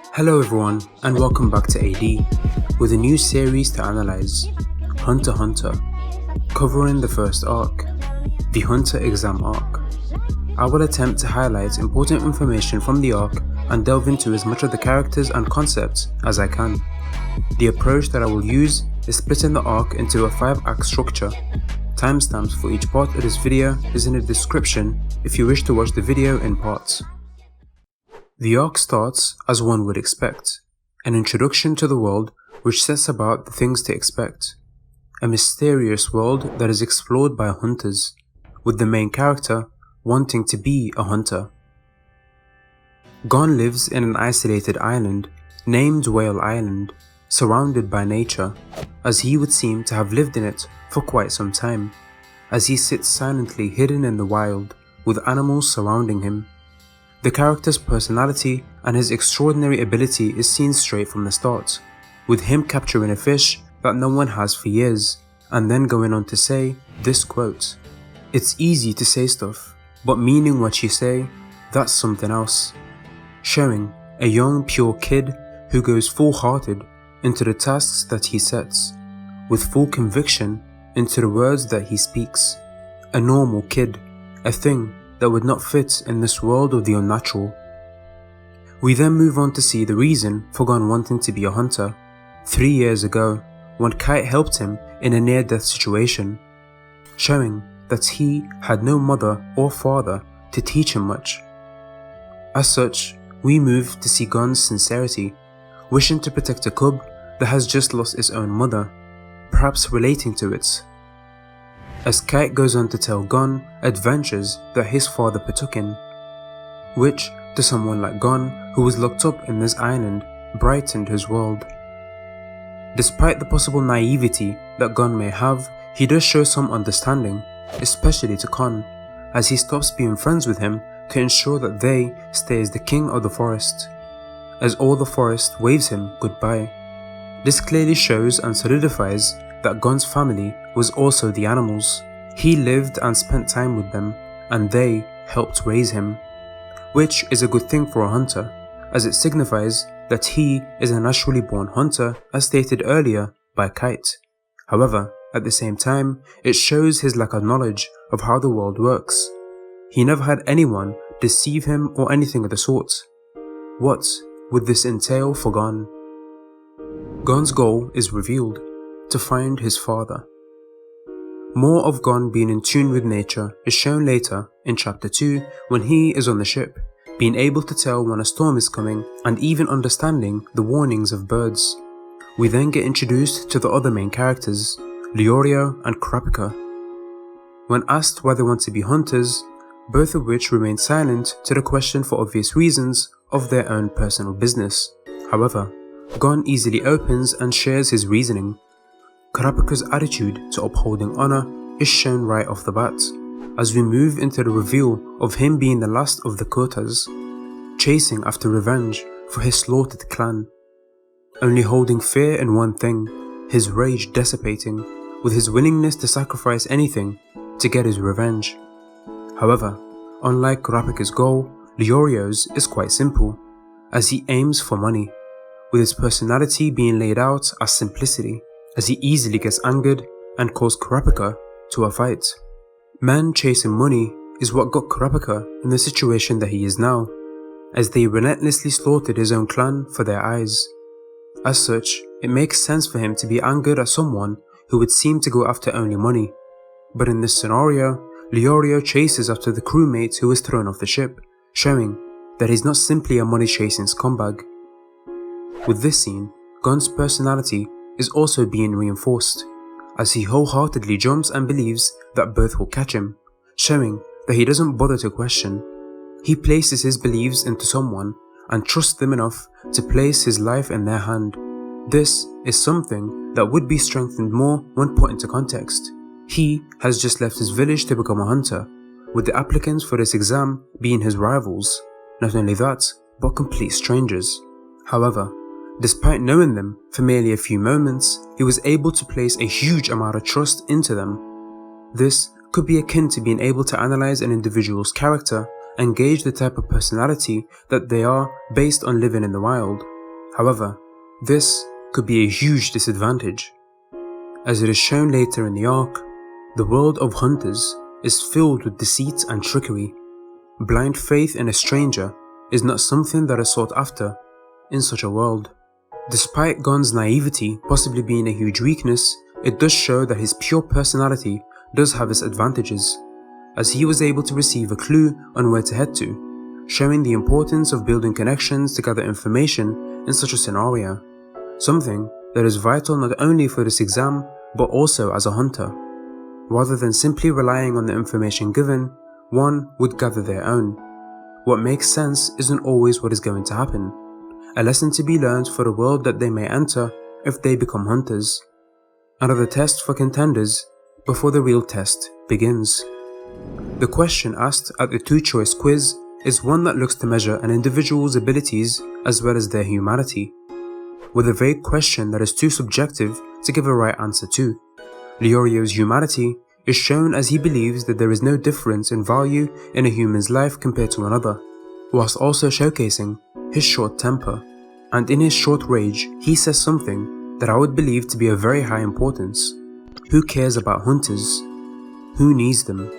Hello everyone and welcome back to AD with a new series to analyze, Hunter x Hunter, covering the first arc, the Hunter exam arc. I will attempt to highlight important information from the arc and delve into as much of the characters and concepts as I can. The approach that I will use is splitting the arc into a 5-act structure. Timestamps for each part of this video is in the description if you wish to watch the video in parts. The arc starts as one would expect, an introduction to the world which sets about the things to expect. A mysterious world that is explored by hunters, with the main character wanting to be a hunter. Gon lives in an isolated island named Whale Island, surrounded by nature, as he would seem to have lived in it for quite some time, as he sits silently hidden in the wild with animals surrounding him. The character's personality and his extraordinary ability is seen straight from the start, with him capturing a fish that no one has for years, and then going on to say this quote, "It's easy to say stuff, but meaning what you say, that's something else," showing a young pure kid who goes full-hearted into the tasks that he sets, with full conviction into the words that he speaks. A normal kid, a thing that would not fit in this world of the unnatural. We then move on to see the reason for Gon wanting to be a hunter, 3 years ago when Kite helped him in a near-death situation, showing that he had no mother or father to teach him much. As such, we move to see Gon's sincerity, wishing to protect a cub that has just lost its own mother, perhaps relating to it. As Kite goes on to tell Gon adventures that his father partook in, which, to someone like Gon, who was locked up in this island, brightened his world. Despite the possible naivety that Gon may have, he does show some understanding, especially to Kon, as he stops being friends with him to ensure that they stay as the king of the forest, as all the forest waves him goodbye. This clearly shows and solidifies that Gon's family was also the animals. He lived and spent time with them, and they helped raise him, which is a good thing for a hunter, as it signifies that he is a naturally born hunter as stated earlier by Kite. However, at the same time, it shows his lack of knowledge of how the world works. He never had anyone deceive him or anything of the sort. What would this entail for Gon? Gon's goal is revealed: to find his father. More of Gon being in tune with nature is shown later in chapter 2 when he is on the ship, being able to tell when a storm is coming and even understanding the warnings of birds. We then get introduced to the other main characters, Leorio and Kurapika. When asked why they want to be hunters, both of which remain silent to the question for obvious reasons of their own personal business. However, Gon easily opens and shares his reasoning. Kurapika's attitude to upholding honor is shown right off the bat, as we move into the reveal of him being the last of the Kotas, chasing after revenge for his slaughtered clan, only holding fear in one thing, his rage dissipating, with his willingness to sacrifice anything to get his revenge. However, unlike Kurapika's goal, Leorio's is quite simple, as he aims for money, with his personality being laid out as simplicity, as he easily gets angered and calls Kurapika to a fight. Man chasing money is what got Kurapika in the situation that he is now, as they relentlessly slaughtered his own clan for their eyes. As such, it makes sense for him to be angered at someone who would seem to go after only money. But in this scenario, Leorio chases after the crewmate who was thrown off the ship, showing that he's not simply a money-chasing scumbag. With this scene, Gon's personality is also being reinforced, as he wholeheartedly jumps and believes that both will catch him, showing that he doesn't bother to question. He places his beliefs into someone and trusts them enough to place his life in their hand. This is something that would be strengthened more when put into context. He has just left his village to become a hunter, with the applicants for this exam being his rivals. Not only that, but complete strangers. However, despite knowing them for merely a few moments, he was able to place a huge amount of trust into them. This could be akin to being able to analyze an individual's character and gauge the type of personality that they are based on living in the wild. However, this could be a huge disadvantage. As it is shown later in the arc, the world of hunters is filled with deceit and trickery. Blind faith in a stranger is not something that is sought after in such a world. Despite Gon's naivety possibly being a huge weakness, it does show that his pure personality does have its advantages, as he was able to receive a clue on where to head to, showing the importance of building connections to gather information in such a scenario, something that is vital not only for this exam but also as a hunter. Rather than simply relying on the information given, one would gather their own. What makes sense isn't always what is going to happen, a lesson to be learned for the world that they may enter if they become hunters. Another test for contenders before the real test begins. The question asked at the 2-choice quiz is one that looks to measure an individual's abilities as well as their humanity, with a vague question that is too subjective to give a right answer to. Leorio's humanity is shown as he believes that there is no difference in value in a human's life compared to another, whilst also showcasing his short temper, and in his short rage he says something that I would believe to be of very high importance. Who cares about hunters? Who needs them?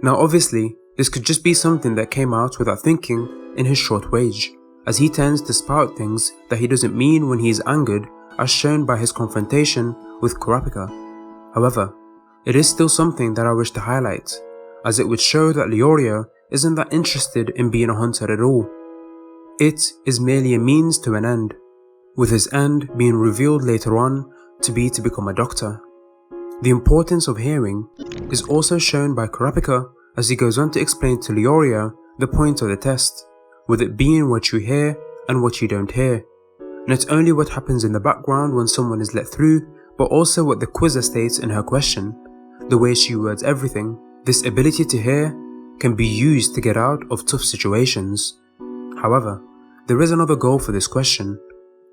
Now obviously, this could just be something that came out without thinking in his short rage, as he tends to spout things that he doesn't mean when he is angered, as shown by his confrontation with Kurapika. However, it is still something that I wish to highlight, as it would show that Leorio isn't that interested in being a hunter at all. It is merely a means to an end, with his end being revealed later on to become a doctor. The importance of hearing is also shown by Kurapika as he goes on to explain to Leorio the point of the test, with it being what you hear and what you don't hear. Not only what happens in the background when someone is let through, but also what the quizzer states in her question, the way she words everything. This ability to hear can be used to get out of tough situations. However, there is another goal for this question,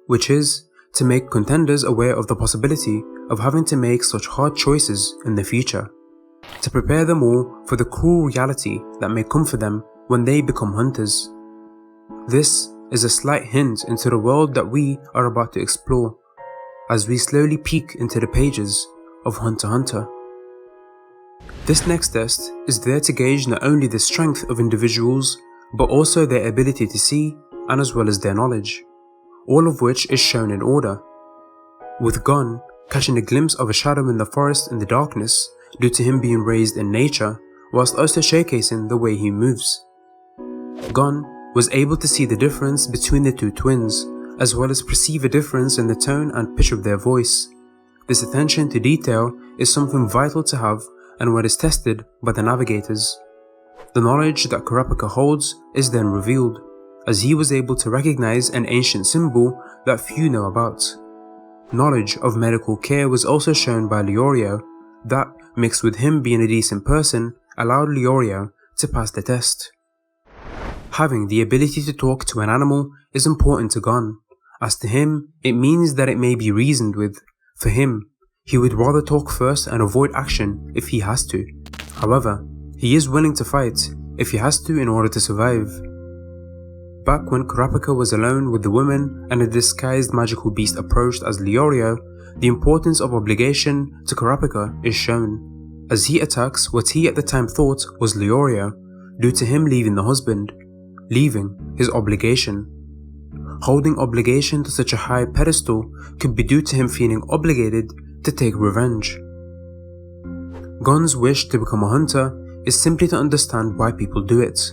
which is to make contenders aware of the possibility of having to make such hard choices in the future, to prepare them all for the cruel reality that may come for them when they become hunters. This is a slight hint into the world that we are about to explore, as we slowly peek into the pages of Hunter x Hunter. This next test is there to gauge not only the strength of individuals, but also their ability to see and as well as their knowledge, all of which is shown in order, with Gon catching a glimpse of a shadow in the forest in the darkness due to him being raised in nature, whilst also showcasing the way he moves. Gon was able to see the difference between the two twins, as well as perceive a difference in the tone and pitch of their voice. This attention to detail is something vital to have and what is tested by the navigators. The knowledge that Kurapika holds is then revealed, as he was able to recognize an ancient symbol that few know about. Knowledge of medical care was also shown by Leorio, that, mixed with him being a decent person, allowed Leorio to pass the test. Having the ability to talk to an animal is important to Gon, as to him it means that it may be reasoned with. For him, he would rather talk first and avoid action if he has to. However, he is willing to fight if he has to in order to survive. Back when Kurapika was alone with the woman and a disguised magical beast approached as Leorio, the importance of obligation to Kurapika is shown, as he attacks what he at the time thought was Leorio, due to him leaving the husband, leaving his obligation. Holding obligation to such a high pedestal could be due to him feeling obligated to take revenge. Gon's wish to become a hunter is simply to understand why people do it.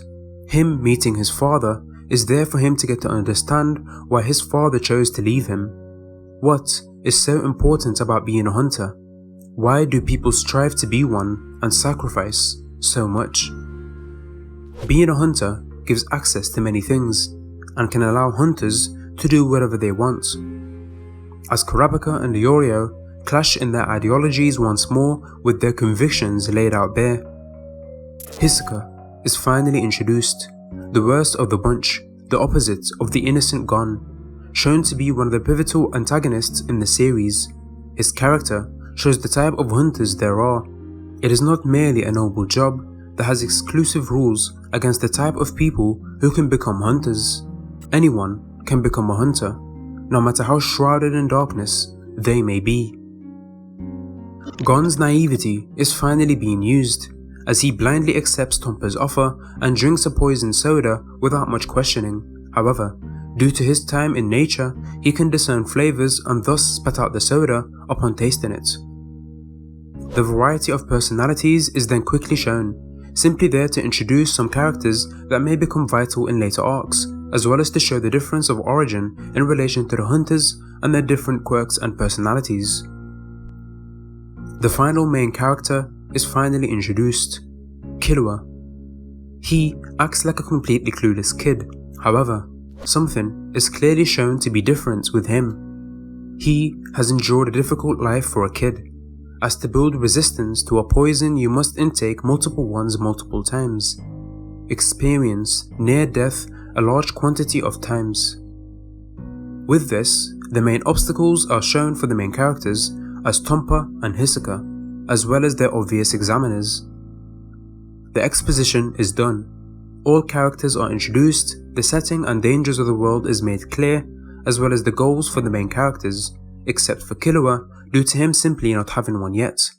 Him meeting his father is there for him to get to understand why his father chose to leave him. What is so important about being a hunter? Why do people strive to be one and sacrifice so much? Being a hunter gives access to many things and can allow hunters to do whatever they want. As Kurapika and Leorio clash in their ideologies once more with their convictions laid out bare, Hisoka is finally introduced, the worst of the bunch, the opposite of the innocent Gon, shown to be one of the pivotal antagonists in the series. His character shows the type of hunters there are. It is not merely a noble job, that has exclusive rules against the type of people who can become hunters. Anyone can become a hunter, no matter how shrouded in darkness they may be. Gon's naivety is finally being used, as he blindly accepts Tompa's offer and drinks a poisoned soda without much questioning. However, due to his time in nature, he can discern flavors and thus spat out the soda upon tasting it. The variety of personalities is then quickly shown, simply there to introduce some characters that may become vital in later arcs, as well as to show the difference of origin in relation to the hunters and their different quirks and personalities. The final main character is finally introduced, Killua. He acts like a completely clueless kid. However, something is clearly shown to be different with him. He has endured a difficult life for a kid, as to build resistance to a poison you must intake multiple ones multiple times. Experience near death a large quantity of times. With this, the main obstacles are shown for the main characters as Tompa and Hisoka, as well as their obvious examiners. The exposition is done. All characters are introduced, the setting and dangers of the world is made clear, as well as the goals for the main characters, except for Killua, due to him simply not having one yet.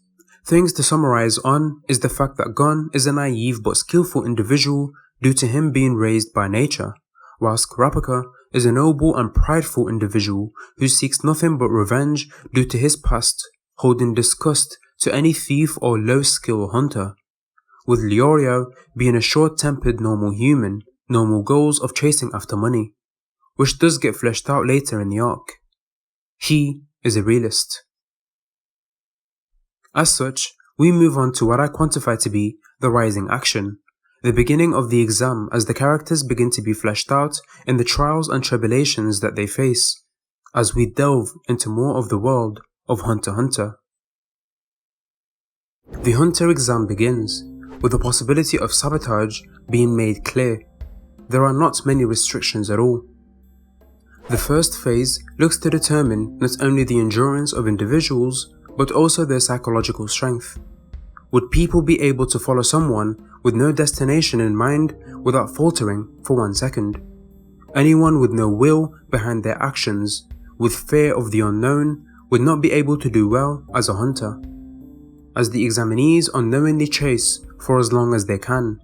Things to summarize on is the fact that Gon is a naive but skillful individual due to him being raised by nature, whilst Kurapika is a noble and prideful individual who seeks nothing but revenge due to his past, holding disgust to any thief or low-skill hunter, with Leorio being a short-tempered normal human, normal goals of chasing after money, which does get fleshed out later in the arc. He is a realist. As such, we move on to what I quantify to be the rising action, the beginning of the exam as the characters begin to be fleshed out in the trials and tribulations that they face, as we delve into more of the world of Hunter x Hunter. The Hunter exam begins, with the possibility of sabotage being made clear. There are not many restrictions at all. The first phase looks to determine not only the endurance of individuals, but also their psychological strength. Would people be able to follow someone with no destination in mind without faltering for 1 second? Anyone with no will behind their actions, with fear of the unknown, would not be able to do well as a hunter, as the examinees unknowingly chase for as long as they can.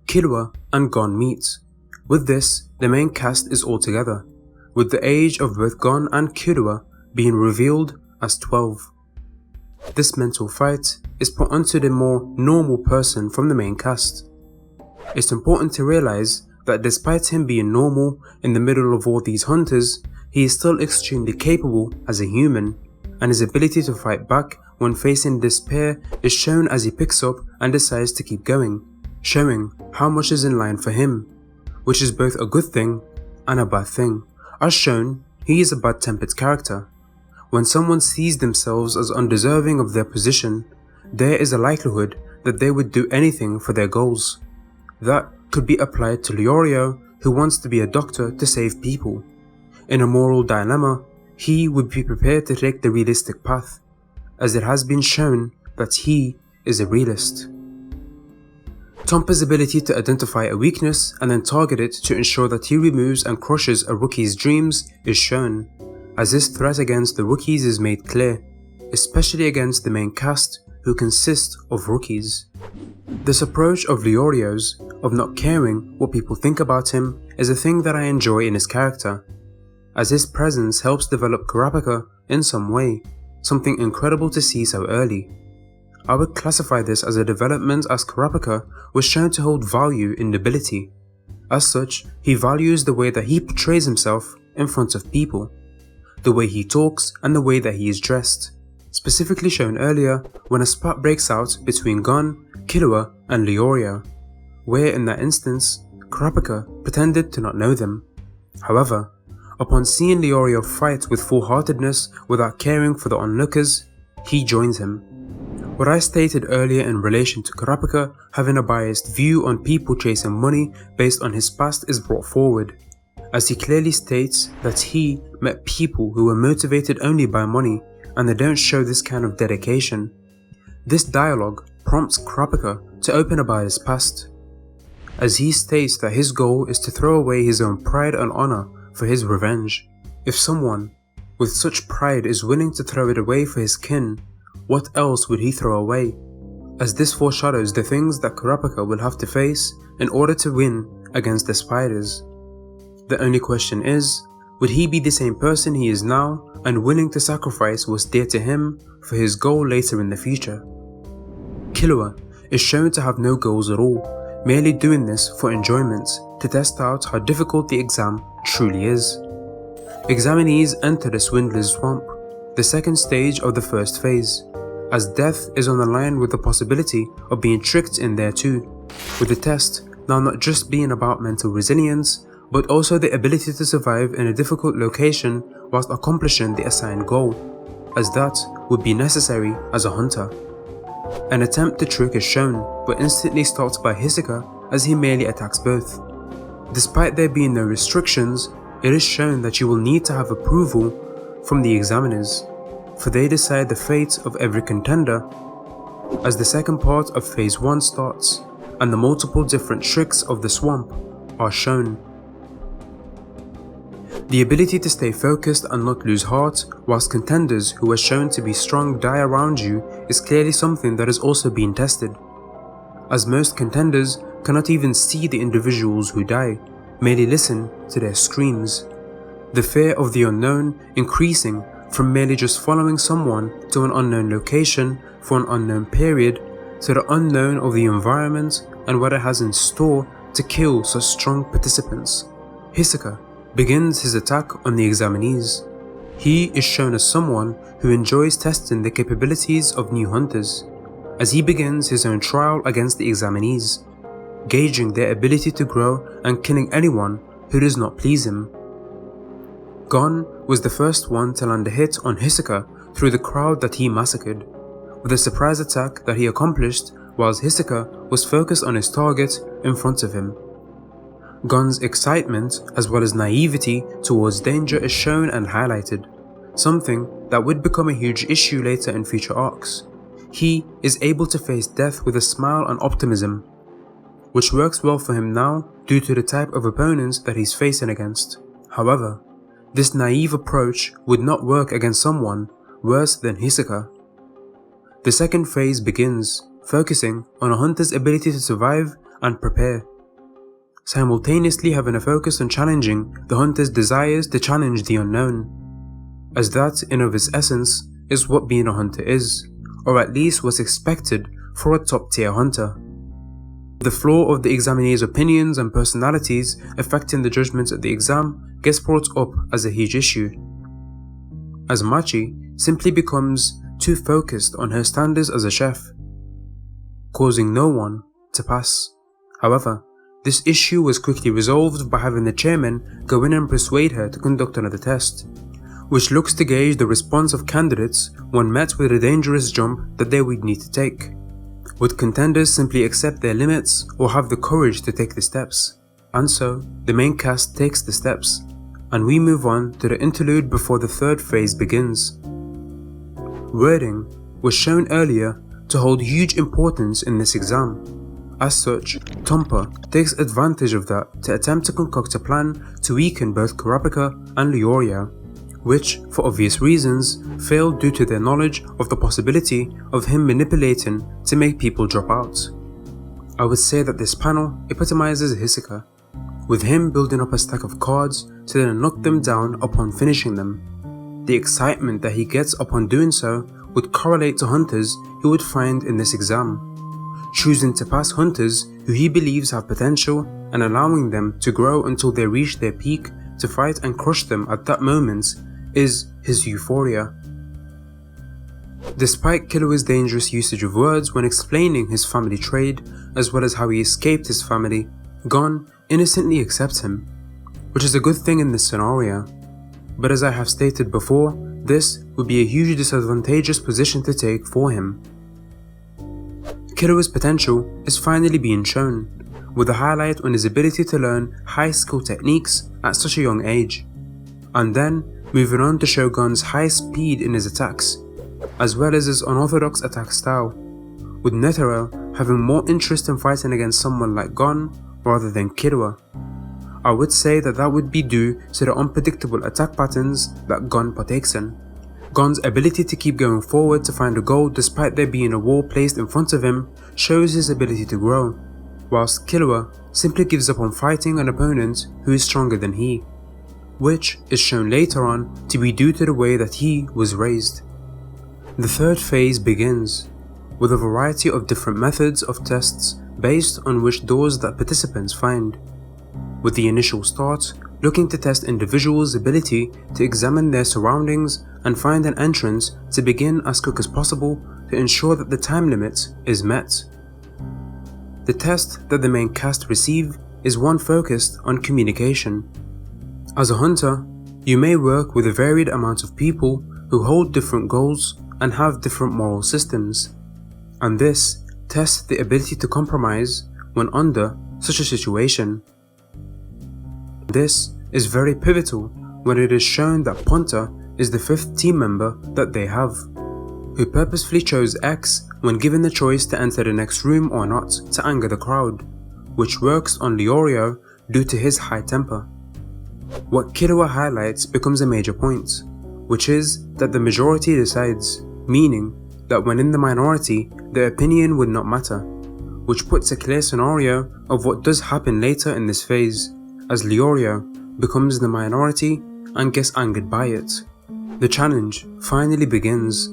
Killua and Gon meet. With this, the main cast is all together, with the age of both Gon and Killua being revealed as 12. This mental fight is put onto the more normal person from the main cast. It's important to realize that despite him being normal in the middle of all these hunters, he is still extremely capable as a human, and his ability to fight back when facing despair is shown as he picks up and decides to keep going, showing how much is in line for him, which is both a good thing and a bad thing. As shown, he is a bad-tempered character. When someone sees themselves as undeserving of their position, there is a likelihood that they would do anything for their goals. That could be applied to Leorio, who wants to be a doctor to save people. In a moral dilemma, he would be prepared to take the realistic path, as it has been shown that he is a realist. Tompa's ability to identify a weakness and then target it to ensure that he removes and crushes a rookie's dreams is shown, as this threat against the rookies is made clear, especially against the main cast who consist of rookies. This approach of Leorio's, of not caring what people think about him, is a thing that I enjoy in his character, as his presence helps develop Kurapika in some way, something incredible to see so early. I would classify this as a development, as Kurapika was shown to hold value in nobility. As such, he values the way that he portrays himself in front of people, the way he talks and the way that he is dressed, specifically shown earlier when a spat breaks out between Gon, Killua and Leorio, where in that instance, Kurapika pretended to not know them. However, upon seeing Leorio fight with full-heartedness without caring for the onlookers, he joins him. What I stated earlier in relation to Kurapika having a biased view on people chasing money based on his past is brought forward, as he clearly states that he met people who were motivated only by money and they don't show this kind of dedication. This dialogue prompts Kurapika to open about his past, as he states that his goal is to throw away his own pride and honor for his revenge. If someone with such pride is willing to throw it away for his kin, what else would he throw away? As this foreshadows the things that Kurapika will have to face in order to win against the spiders. The only question is, would he be the same person he is now and willing to sacrifice what's dear to him for his goal later in the future? Killua is shown to have no goals at all, merely doing this for enjoyment to test out how difficult the exam truly is. Examinees enter the Swindler's Swamp, the second stage of the first phase, as death is on the line with the possibility of being tricked in there too, with the test now not just being about mental resilience, but also the ability to survive in a difficult location whilst accomplishing the assigned goal, as that would be necessary as a hunter. An attempt to trick is shown, but instantly stopped by Hisoka as he merely attacks both. Despite there being no restrictions, it is shown that you will need to have approval from the examiners, for they decide the fate of every contender, as the second part of Phase 1 starts, and the multiple different tricks of the swamp are shown. The ability to stay focused and not lose heart whilst contenders who are shown to be strong die around you is clearly something that is also being tested, as most contenders cannot even see the individuals who die, merely listen to their screams. The fear of the unknown increasing from merely just following someone to an unknown location for an unknown period to the unknown of the environment and what it has in store to kill such strong participants. Hisoka begins his attack on the examinees. He is shown as someone who enjoys testing the capabilities of new hunters, as he begins his own trial against the examinees, gauging their ability to grow and killing anyone who does not please him. Gon was the first one to land a hit on Hisoka through the crowd that he massacred, with a surprise attack that he accomplished whilst Hisoka was focused on his target in front of him. Gon's excitement as well as naivety towards danger is shown and highlighted, something that would become a huge issue later in future arcs. He is able to face death with a smile and optimism, which works well for him now due to the type of opponents that he's facing against. However, this naive approach would not work against someone worse than Hisoka. The second phase begins, focusing on a hunter's ability to survive and prepare, simultaneously having a focus on challenging the hunter's desires to challenge the unknown, as that in of its essence is what being a hunter is, or at least what's expected for a top tier hunter. The flaw of the examinee's opinions and personalities affecting the judgments of the exam gets brought up as a huge issue, as Machi simply becomes too focused on her standards as a chef, causing no one to pass. However, this issue was quickly resolved by having the chairman go in and persuade her to conduct another test, which looks to gauge the response of candidates when met with a dangerous jump that they would need to take. Would contenders simply accept their limits or have the courage to take the steps? And so, the main cast takes the steps, and we move on to the interlude before the third phase begins. Wording was shown earlier to hold huge importance in this exam. As such, Tompa takes advantage of that to attempt to concoct a plan to weaken both Kurapika and Leoria, which, for obvious reasons, failed due to their knowledge of the possibility of him manipulating to make people drop out. I would say that this panel epitomizes Hisoka, with him building up a stack of cards to then knock them down upon finishing them. The excitement that he gets upon doing so would correlate to hunters he would find in this exam, choosing to pass hunters who he believes have potential and allowing them to grow until they reach their peak to fight and crush them at that moment is his euphoria. Despite Killua's dangerous usage of words when explaining his family trade, as well as how he escaped his family, Gon innocently accepts him, which is a good thing in this scenario. But as I have stated before, this would be a hugely disadvantageous position to take for him. Killua's potential is finally being shown, with a highlight on his ability to learn high skill techniques at such a young age, and then moving on to show Gon's high speed in his attacks, as well as his unorthodox attack style, with Netero having more interest in fighting against someone like Gon rather than Killua. I would say that would be due to the unpredictable attack patterns that Gon partakes in. Gon's ability to keep going forward to find a goal despite there being a wall placed in front of him shows his ability to grow, whilst Killua simply gives up on fighting an opponent who is stronger than he, which is shown later on to be due to the way that he was raised. The third phase begins, with a variety of different methods of tests based on which doors that participants find, with the initial start looking to test individuals' ability to examine their surroundings and find an entrance to begin as quick as possible to ensure that the time limit is met. The test that the main cast receive is one focused on communication. As a hunter, you may work with a varied amount of people who hold different goals and have different moral systems, and this tests the ability to compromise when under such a situation. This is very pivotal when it is shown that Ponta is the fifth team member that they have, who purposefully chose X when given the choice to enter the next room or not to anger the crowd, which works on Leorio due to his high temper. What Killua highlights becomes a major point, which is that the majority decides, meaning that when in the minority, their opinion would not matter, which puts a clear scenario of what does happen later in this phase, as Leorio becomes the minority and gets angered by it. The challenge finally begins,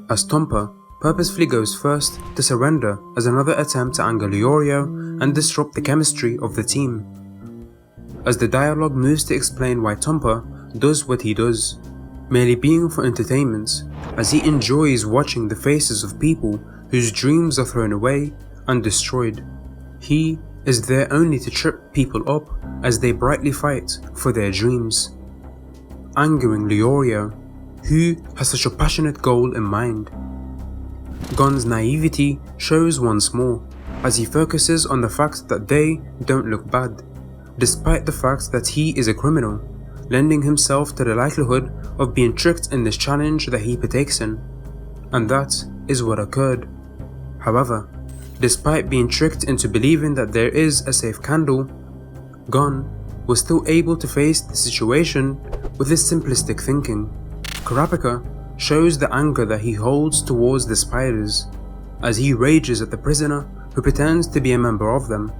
as Tompa purposefully goes first to surrender as another attempt to anger Leorio and disrupt the chemistry of the team. As the dialogue moves to explain why Tompa does what he does, merely being for entertainment, as he enjoys watching the faces of people whose dreams are thrown away and destroyed. He is there only to trip people up as they brightly fight for their dreams, angering Leorio, who has such a passionate goal in mind. Gon's naivety shows once more, as he focuses on the fact that they don't look bad, despite the fact that he is a criminal, lending himself to the likelihood of being tricked in this challenge that he partakes in, and that is what occurred. However, despite being tricked into believing that there is a safe candle, Gon was still able to face the situation with his simplistic thinking. Kurapika shows the anger that he holds towards the spiders, as he rages at the prisoner who pretends to be a member of them,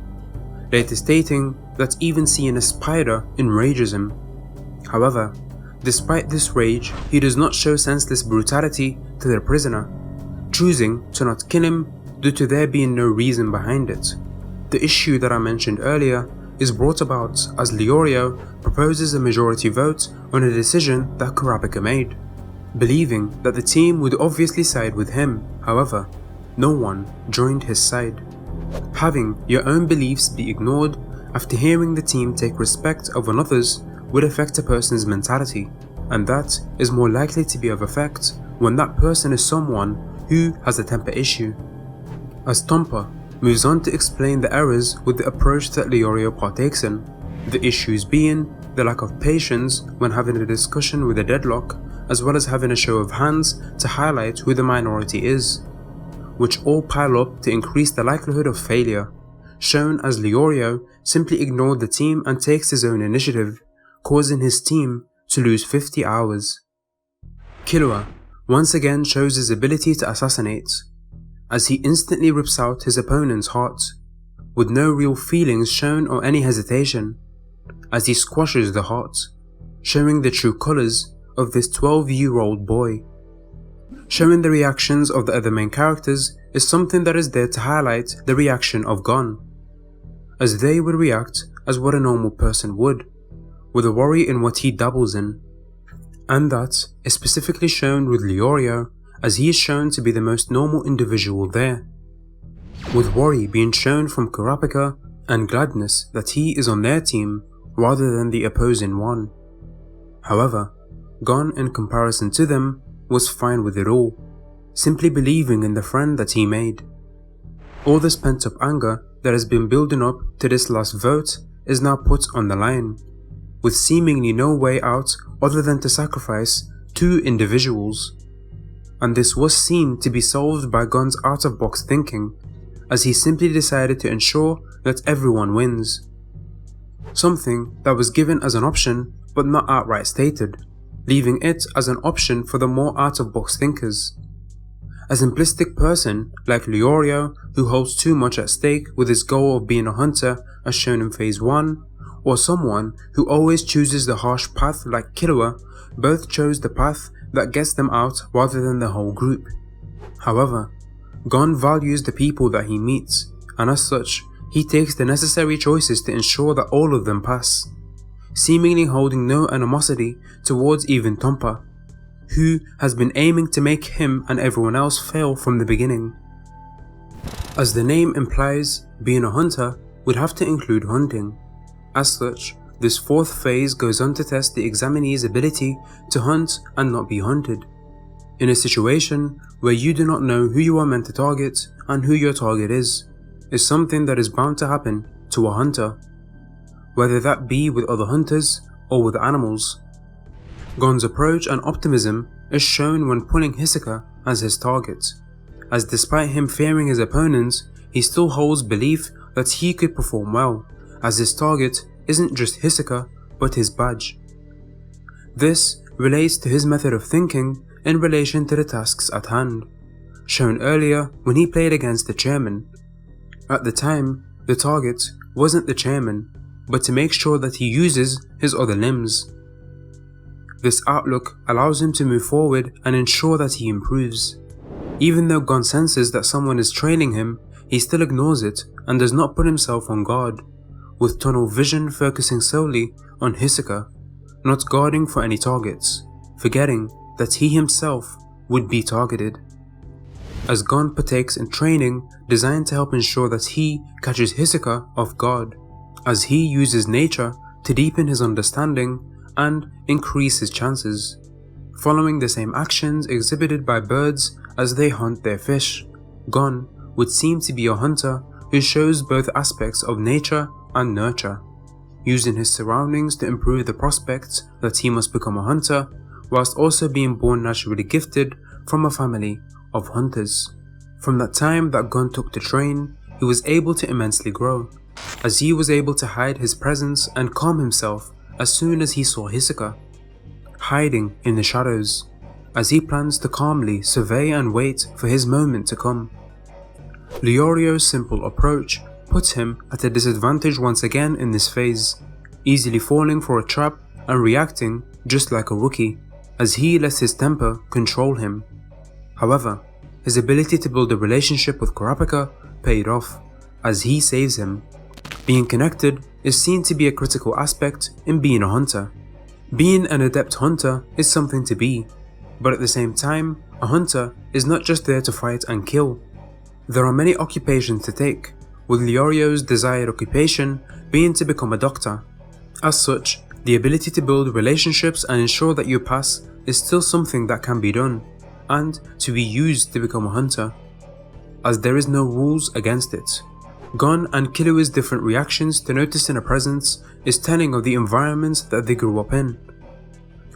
later stating that even seeing a spider enrages him. However, despite this rage, he does not show senseless brutality to the prisoner, choosing to not kill him due to there being no reason behind it. The issue that I mentioned earlier is brought about as Leorio proposes a majority vote on a decision that Kurapika made, believing that the team would obviously side with him. However, no one joined his side. Having your own beliefs be ignored after hearing the team take respect of another's would affect a person's mentality, and that is more likely to be of effect when that person is someone who has a temper issue. As Tompa moves on to explain the errors with the approach that Leorio partakes in, the issues being the lack of patience when having a discussion with a deadlock, as well as having a show of hands to highlight who the minority is, which all pile up to increase the likelihood of failure, shown as Leorio simply ignored the team and takes his own initiative, causing his team to lose 50 hours. Killua once again shows his ability to assassinate, as he instantly rips out his opponent's heart, with no real feelings shown or any hesitation, as he squashes the heart, showing the true colours of this 12-year-old boy. Showing the reactions of the other main characters is something that is there to highlight the reaction of Gon, as they would react as what a normal person would, with a worry in what he dabbles in, and that is specifically shown with Leorio, as he is shown to be the most normal individual there, with worry being shown from Kurapika and gladness that he is on their team rather than the opposing one. However, Gon in comparison to them was fine with it all, simply believing in the friend that he made. All this pent up anger that has been building up to this last vote is now put on the line, with seemingly no way out other than to sacrifice two individuals. and this was seen to be solved by Gun's out-of-box thinking, as he simply decided to ensure that everyone wins. Something that was given as an option but not outright stated, leaving it as an option for the more out-of-box thinkers. A simplistic person like Leorio, who holds too much at stake with his goal of being a hunter as shown in Phase 1, or someone who always chooses the harsh path like Killua, both chose the path that gets them out rather than the whole group. However, Gon values the people that he meets, and as such, he takes the necessary choices to ensure that all of them pass, seemingly holding no animosity towards even Tompa, who has been aiming to make him and everyone else fail from the beginning. As the name implies, being a hunter would have to include hunting. As such, this fourth phase goes on to test the examinee's ability to hunt and not be hunted. In a situation where you do not know who you are meant to target and who your target is something that is bound to happen to a hunter, whether that be with other hunters or with animals. Gon's approach and optimism is shown when pulling Hisoka as his target, as despite him fearing his opponent, he still holds belief that he could perform well, as his target isn't just Hisoka but his badge. This relates to his method of thinking in relation to the tasks at hand, shown earlier when he played against the chairman. At the time, the target wasn't the chairman, but to make sure that he uses his other limbs. This outlook allows him to move forward and ensure that he improves. Even though Gon senses that someone is trailing him, he still ignores it and does not put himself on guard, with tunnel vision focusing solely on Hisoka, not guarding for any targets, forgetting that he himself would be targeted. As Gon partakes in training designed to help ensure that he catches Hisoka off guard, as he uses nature to deepen his understanding and increase his chances, following the same actions exhibited by birds as they hunt their fish. Gon would seem to be a hunter who shows both aspects of nature and nurture, using his surroundings to improve the prospects that he must become a hunter, whilst also being born naturally gifted from a family of hunters. From that time that Gon took to train, he was able to immensely grow, as he was able to hide his presence and calm himself as soon as he saw Hisoka, hiding in the shadows, as he plans to calmly survey and wait for his moment to come. Leorio's simple approach puts him at a disadvantage once again in this phase, easily falling for a trap and reacting just like a rookie, as he lets his temper control him. However, his ability to build a relationship with Kurapika paid off, as he saves him. Being connected is seen to be a critical aspect in being a hunter. Being an adept hunter is something to be, but at the same time, a hunter is not just there to fight and kill. There are many occupations to take, with Leorio's desired occupation being to become a doctor. As such, the ability to build relationships and ensure that you pass is still something that can be done, and to be used to become a hunter, as there is no rules against it. Gon and Killua's different reactions to noticing a presence is telling of the environments that they grew up in.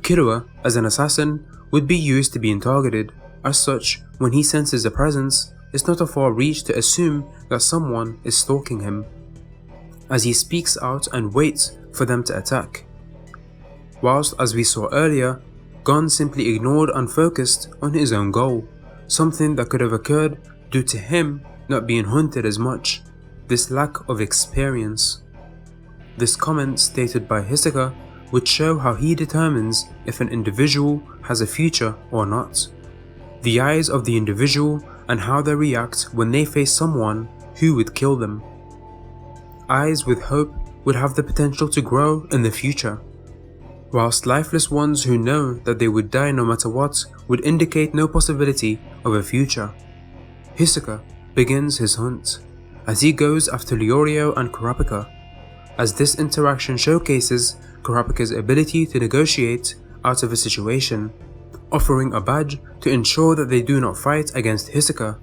Killua, as an assassin, would be used to being targeted. As such, when he senses a presence, it's not a far reach to assume that someone is stalking him, as he speaks out and waits for them to attack. Whilst, as we saw earlier, Gon simply ignored and focused on his own goal, something that could have occurred due to him not being hunted as much, this lack of experience. This comment stated by Hisoka would show how he determines if an individual has a future or not. The eyes of the individual and how they react when they face someone who would kill them. Eyes with hope would have the potential to grow in the future, whilst lifeless ones who know that they would die no matter what would indicate no possibility of a future. Hisoka begins his hunt, as he goes after Leorio and Kurapika, as this interaction showcases Kurapika's ability to negotiate out of a situation, offering a badge to ensure that they do not fight against Hisoka,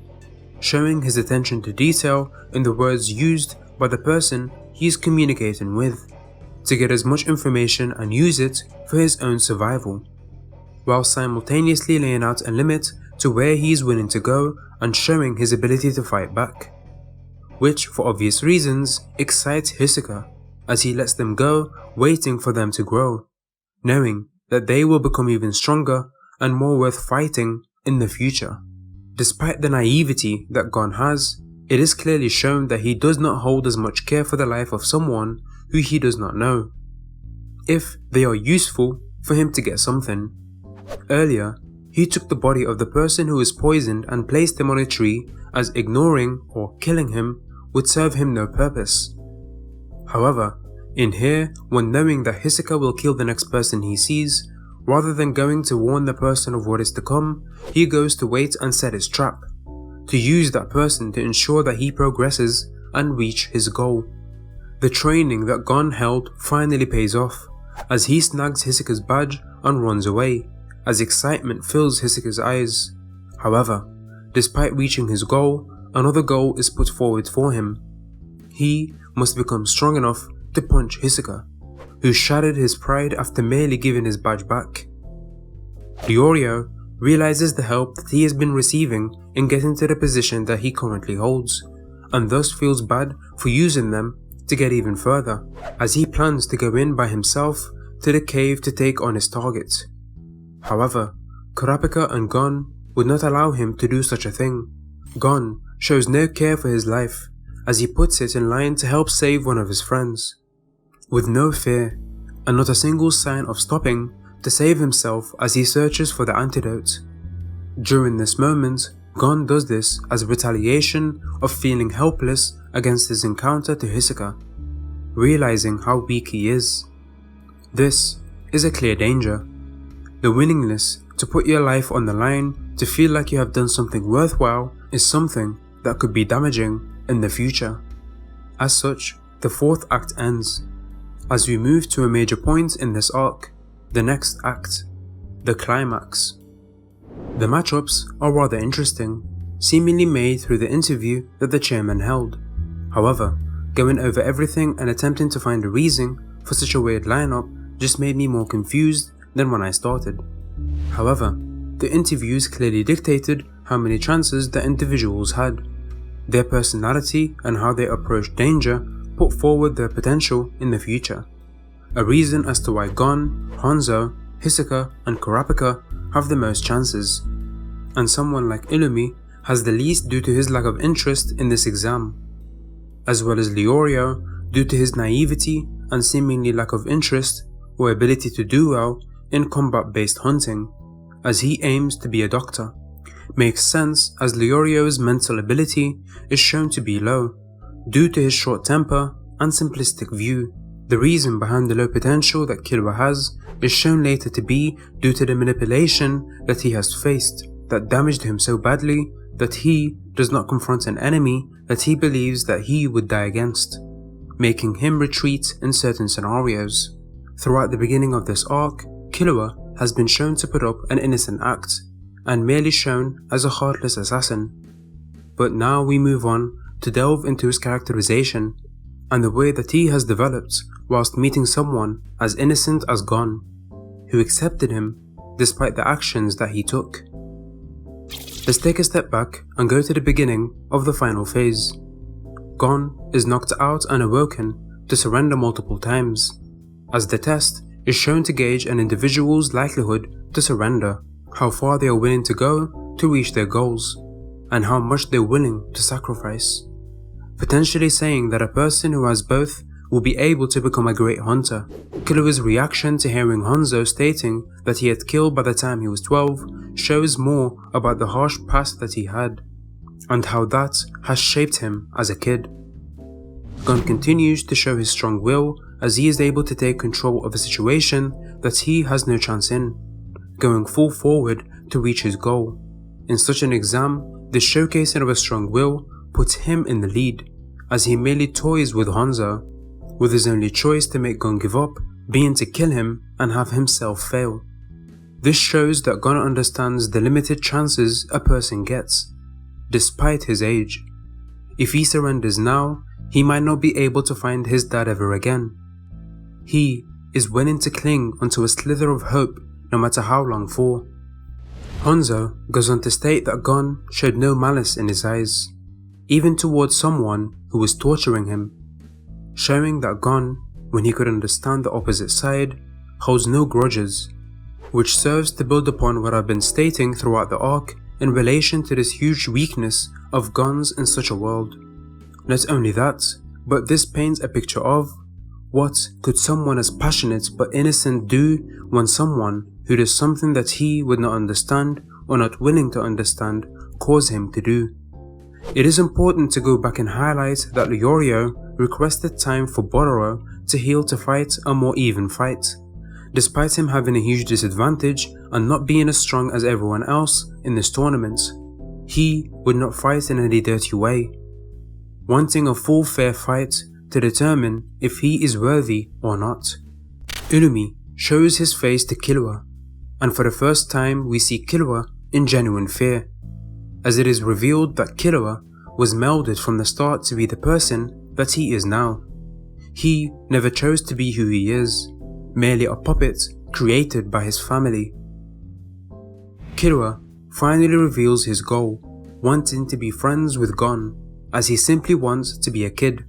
showing his attention to detail in the words used by the person he is communicating with, to get as much information and use it for his own survival, while simultaneously laying out a limit to where he is willing to go and showing his ability to fight back, which for obvious reasons excites Hisoka as he lets them go, waiting for them to grow, knowing that they will become even stronger and more worth fighting in the future. Despite the naivety that Gon has, it is clearly shown that he does not hold as much care for the life of someone who he does not know, if they are useful for him to get something. Earlier, he took the body of the person who was poisoned and placed him on a tree, as ignoring or killing him would serve him no purpose. However, in here, when knowing that Hisoka will kill the next person he sees, rather than going to warn the person of what is to come, he goes to wait and set his trap, to use that person to ensure that he progresses and reach his goal. The training that Gon held finally pays off, as he snags Hisoka's badge and runs away, as excitement fills Hisoka's eyes. However, despite reaching his goal, another goal is put forward for him. He must become strong enough to punch Hisoka, who shattered his pride after merely giving his badge back. Leorio realizes the help that he has been receiving in getting to the position that he currently holds, and thus feels bad for using them to get even further, as he plans to go in by himself to the cave to take on his target. However, Kurapika and Gon would not allow him to do such a thing. Gon shows no care for his life, as he puts it in line to help save one of his friends, with no fear and not a single sign of stopping to save himself as he searches for the antidote. During this moment, Gon does this as a retaliation of feeling helpless against his encounter to Hisoka, realizing how weak he is. This is a clear danger. The willingness to put your life on the line to feel like you have done something worthwhile is something that could be damaging in the future. As such, the fourth act ends, as we move to a major point in this arc, the next act, the climax. The matchups are rather interesting, seemingly made through the interview that the chairman held. However, going over everything and attempting to find a reason for such a weird lineup just made me more confused than when I started. However, the interviews clearly dictated how many chances the individuals had. Their personality and how they approached danger put forward their potential in the future. A reason as to why Gon, Hanzo, Hisoka and Kurapika have the most chances, and someone like Illumi has the least due to his lack of interest in this exam, as well as Leorio due to his naivety and seemingly lack of interest or ability to do well in combat-based hunting, as he aims to be a doctor. Makes sense as Leorio's mental ability is shown to be low, due to his short temper and simplistic view. The reason behind the low potential that Killua has is shown later to be due to the manipulation that he has faced that damaged him so badly that he does not confront an enemy that he believes that he would die against, making him retreat in certain scenarios. Throughout the beginning of this arc, Killua has been shown to put up an innocent act and merely shown as a heartless assassin. But now we move on to delve into his characterization and the way that he has developed whilst meeting someone as innocent as Gon, who accepted him despite the actions that he took. Let's take a step back and go to the beginning of the final phase. Gon is knocked out and awoken to surrender multiple times, as the test is shown to gauge an individual's likelihood to surrender, how far they are willing to go to reach their goals, and how much they're willing to sacrifice, potentially saying that a person who has both will be able to become a great hunter. Killua's reaction to hearing Hanzo stating that he had killed by the time he was 12 shows more about the harsh past that he had, and how that has shaped him as a kid. Gon continues to show his strong will as he is able to take control of a situation that he has no chance in, going full forward to reach his goal. In such an exam, the showcasing of a strong will puts him in the lead, as he merely toys with Hanzo, with his only choice to make Gon give up being to kill him and have himself fail. This shows that Gon understands the limited chances a person gets, despite his age. If he surrenders now, he might not be able to find his dad ever again. He is willing to cling onto a slither of hope no matter how long for. Hanzo goes on to state that Gon showed no malice in his eyes, even towards someone who was torturing him, showing that Gon, when he could understand the opposite side, holds no grudges, which serves to build upon what I've been stating throughout the arc in relation to this huge weakness of Gon's in such a world. Not only that, but this paints a picture of what could someone as passionate but innocent do when someone who does something that he would not understand or not willing to understand cause him to do. It is important to go back and highlight that Leorio requested time for Bororo to heal to fight a more even fight, despite him having a huge disadvantage and not being as strong as everyone else in this tournament. He would not fight in any dirty way, wanting a full fair fight to determine if he is worthy or not. Urumi shows his face to Killua, and for the first time we see Killua in genuine fear, as it is revealed that Killua was melded from the start to be the person that he is now. He never chose to be who he is, merely a puppet created by his family. Killua finally reveals his goal, wanting to be friends with Gon, as he simply wants to be a kid,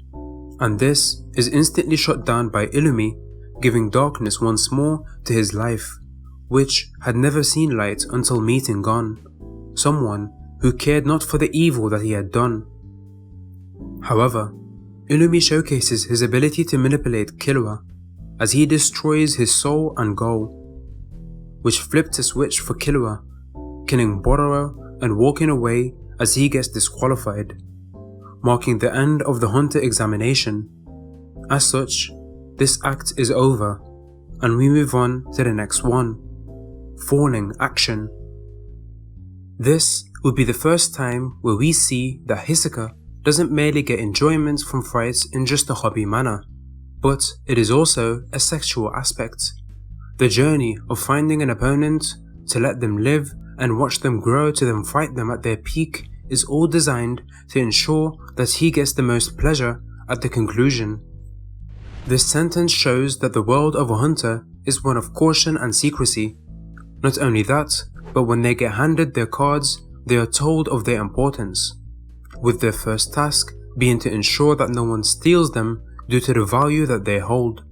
and this is instantly shot down by Illumi, giving darkness once more to his life, which had never seen light until meeting Gon, someone who cared not for the evil that he had done. However, Illumi showcases his ability to manipulate Killua as he destroys his soul and goal, which flipped a switch for Killua, killing Bororo and walking away as he gets disqualified, marking the end of the Hunter examination. As such, this act is over, and we move on to the next one, Falling Action. This would be the first time where we see that Hisoka doesn't merely get enjoyment from fights in just a hobby manner, but it is also a sexual aspect. The journey of finding an opponent to let them live and watch them grow to then fight them at their peak is all designed to ensure that he gets the most pleasure at the conclusion. This sentence shows that the world of a hunter is one of caution and secrecy. Not only that, but when they get handed their cards, they are told of their importance, with their first task being to ensure that no one steals them due to the value that they hold,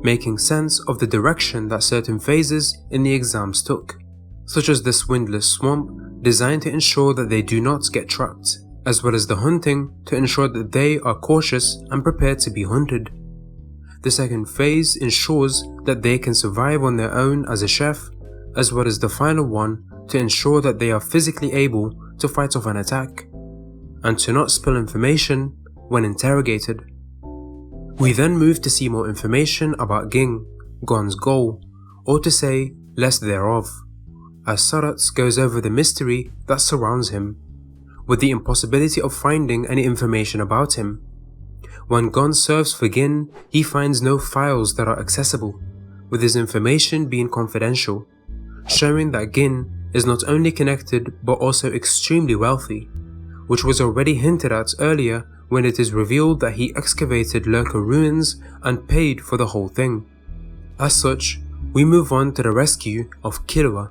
making sense of the direction that certain phases in the exams took, such as the Swindler's Swamp, designed to ensure that they do not get trapped, as well as the hunting to ensure that they are cautious and prepared to be hunted. The second phase ensures that they can survive on their own as a chef, as well as the final one to ensure that they are physically able to fight off an attack, and to not spill information when interrogated. We then move to see more information about Ging, Gon's goal, or to say less thereof, as Saratz goes over the mystery that surrounds him, with the impossibility of finding any information about him. When Gon serves for Gin, he finds no files that are accessible, with his information being confidential, showing that Gin is not only connected but also extremely wealthy, which was already hinted at earlier when it is revealed that he excavated Lurker ruins and paid for the whole thing. As such, we move on to the rescue of Killua.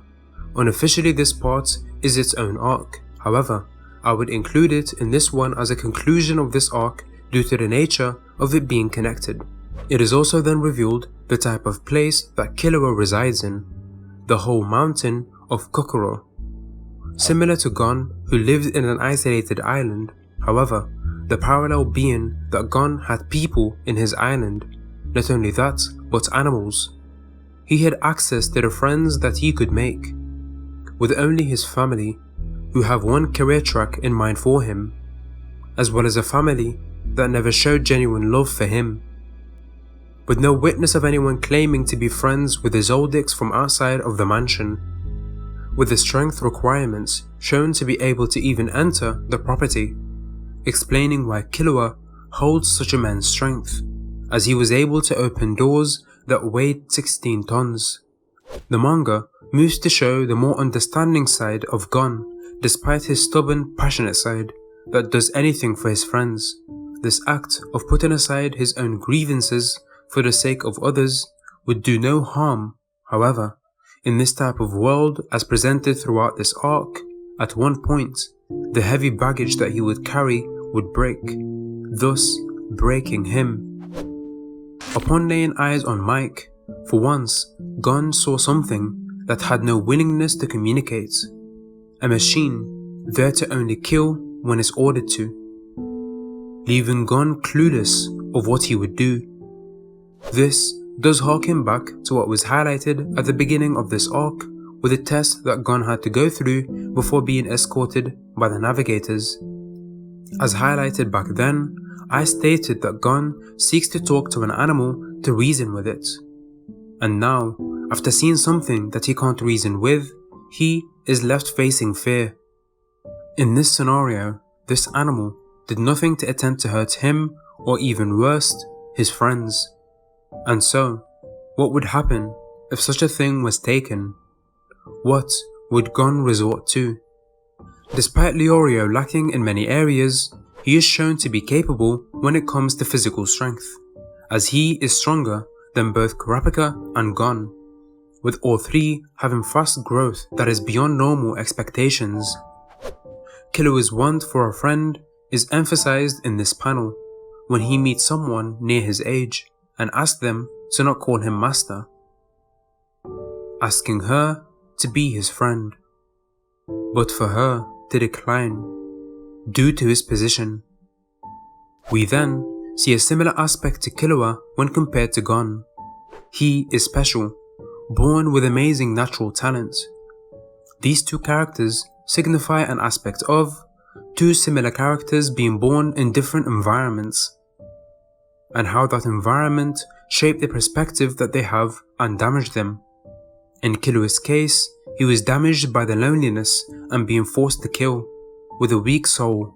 Unofficially, this part is its own arc. However, I would include it in this one as a conclusion of this arc due to the nature of it being connected. It is also then revealed the type of place that Killua resides in, the whole mountain of Kokoro. Similar to Gon, who lived in an isolated island, however, the parallel being that Gon had people in his island, not only that, but animals. He had access to the friends that he could make, with only his family, who have one career track in mind for him, as well as a family that never showed genuine love for him, with no witness of anyone claiming to be friends with the Zoldycks from outside of the mansion, with the strength requirements shown to be able to even enter the property, explaining why Killua holds such immense strength, as he was able to open doors that weighed 16 tons. The manga moves to show the more understanding side of Gon, despite his stubborn, passionate side that does anything for his friends. This act of putting aside his own grievances for the sake of others would do no harm. However, In this type of world, as presented throughout this arc, at one point, the heavy baggage that he would carry would break, thus breaking him. Upon laying eyes on Mike, for once, Gon saw something that had no willingness to communicate. A machine there to only kill when it's ordered to, leaving Gon clueless of what he would do. This does harken back to what was highlighted at the beginning of this arc with a test that Gon had to go through before being escorted by the navigators. As highlighted back then, I stated that Gon seeks to talk to an animal to reason with it. And now, after seeing something that he can't reason with, he is left facing fear. In this scenario, this animal did nothing to attempt to hurt him or even worse, his friends. And so, what would happen if such a thing was taken? What would Gon resort to? Despite Leorio lacking in many areas, he is shown to be capable when it comes to physical strength, as he is stronger than both Kurapika and Gon, with all three having fast growth that is beyond normal expectations. Killua's want for a friend is emphasized in this panel when he meets someone near his age and asks them to not call him master, asking her to be his friend, but for her to decline due to his position. We then see a similar aspect to Killua when compared to Gon. He is special, born with amazing natural talent. These two characters signify an aspect of two similar characters being born in different environments, and how that environment shaped the perspective that they have and damaged them. In Killua's case, he was damaged by the loneliness and being forced to kill, with a weak soul,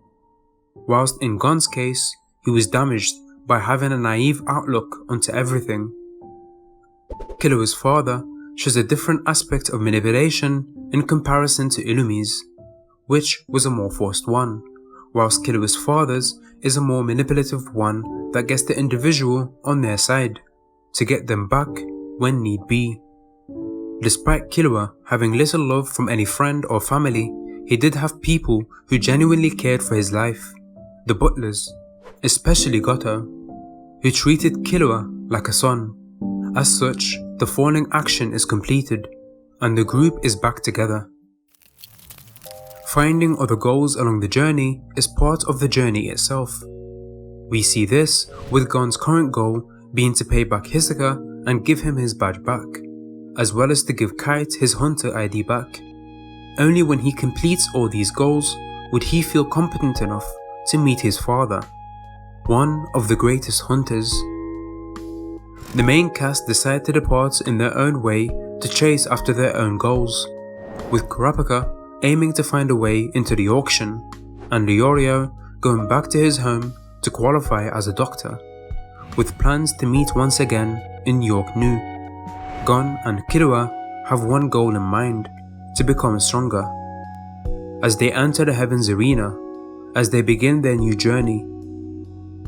whilst in Gon's case, he was damaged by having a naive outlook onto everything. Killua's father shows a different aspect of manipulation in comparison to Illumi's, which was a more forced one, whilst Killua's father's is a more manipulative one that gets the individual on their side, to get them back when need be. Despite Killua having little love from any friend or family, he did have people who genuinely cared for his life. The butlers, especially Goto, who treated Killua like a son. As such, the falling action is completed, and the group is back together. Finding other goals along the journey is part of the journey itself. We see this with Gon's current goal being to pay back Hisoka and give him his badge back, as well as to give Kite his hunter ID back. Only when he completes all these goals would he feel competent enough to meet his father, one of the greatest hunters. The main cast decide to depart in their own way to chase after their own goals, with Kurapika aiming to find a way into the auction, and Leorio going back to his home to qualify as a doctor, with plans to meet once again in York New. Gon and Killua have one goal in mind: to become stronger. As they enter the Heavens Arena, as they begin their new journey,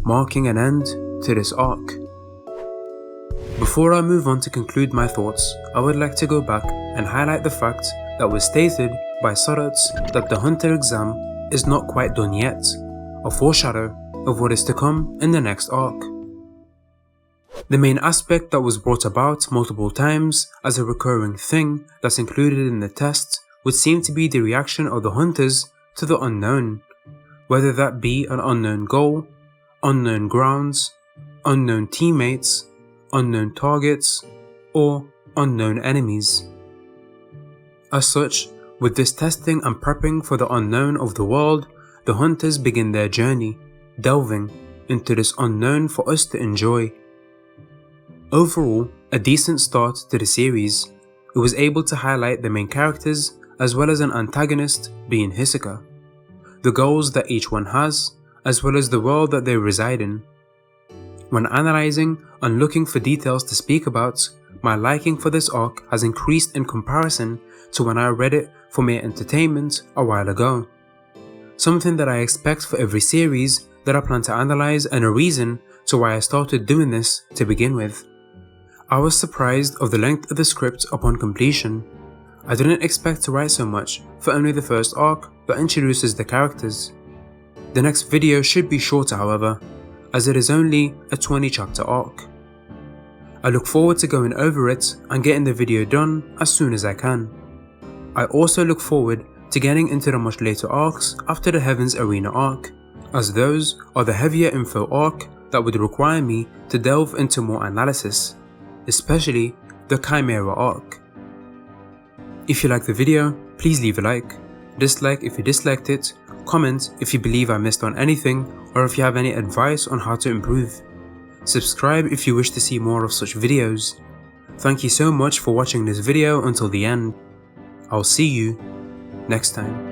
marking an end to this arc. Before I move on to conclude my thoughts, I would like to go back and highlight the fact that was stated by Sodots that the Hunter exam is not quite done yet, a foreshadow of what is to come in the next arc. The main aspect that was brought about multiple times as a recurring thing that's included in the test would seem to be the reaction of the hunters to the unknown, whether that be an unknown goal, unknown grounds, unknown teammates, unknown targets, or unknown enemies. As such, with this testing and prepping for the unknown of the world, the hunters begin their journey, delving into this unknown for us to enjoy. Overall, a decent start to the series. It was able to highlight the main characters as well as an antagonist being Hisoka, the goals that each one has, as well as the world that they reside in. When analysing and looking for details to speak about, my liking for this arc has increased in comparison to when I read it for mere entertainment a while ago. Something that I expect for every series that I plan to analyse, and a reason to why I started doing this to begin with. I was surprised of the length of the script upon completion. I didn't expect to write so much for only the first arc that introduces the characters. The next video should be shorter however, as it is only a 20 chapter arc. I look forward to going over it and getting the video done as soon as I can. I also look forward to getting into the much later arcs after the Heaven's Arena arc, as those are the heavier info arc that would require me to delve into more analysis, especially the Chimera arc. If you liked the video, please leave a like, dislike if you disliked it, comment if you believe I missed on anything or if you have any advice on how to improve. Subscribe if you wish to see more of such videos. Thank you so much for watching this video until the end. I'll see you next time.